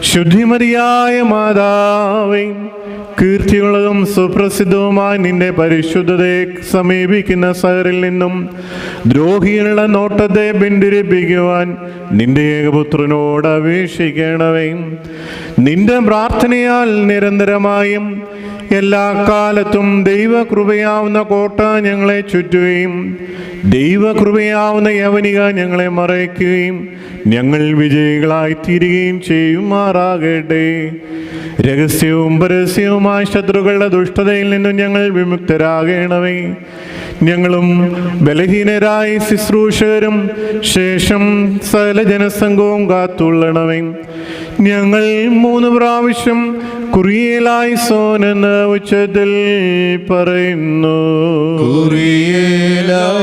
ശുദ്ധിമതിയായ മാതാവേ, കീർത്തിയുള്ളതും സുപ്രസിദ്ധവുമായ നിന്റെ പരിശുദ്ധതയെ സമീപിക്കുന്ന സഹറിൽ നിന്നും ദ്രോഹിയുള്ള നോട്ടത്തെ പിന്തിരിപ്പിക്കുവാൻ നിന്റെ ഏകപുത്രനോട് അപേക്ഷിക്കണമേ. നിന്റെ പ്രാർത്ഥനയാൽ നിരന്തരമായും എല്ലാ കാലത്തും ദൈവകൃപയാവുന്ന കോട്ട ഞങ്ങളെ ചുറ്റുകയും ദൈവകൃപയാവുന്ന യവനിക ഞങ്ങളെ മറയ്ക്കുകയും ഞങ്ങൾ വിജയികളായി തീരുകയും ചെയ്യുമാറാകട്ടെ. രഹസ്യവും പരസ്യവുമായ ശത്രുക്കളുടെ ദുഷ്ടതയിൽ നിന്നും ഞങ്ങൾ വിമുക്തരാകണമേ. ഞങ്ങളും ബലഹീനരായ ശുശ്രൂഷകരും ശേഷം സകല ജനസംഘവും കാത്തുള്ളണമേ. ഞങ്ങൾ 3 പ്രാവശ്യം കുറിയേലായിസോൻ എന്ന ഉച്ചത്തിൽ പറയുന്നു. കുറിയേലായിസോൻ,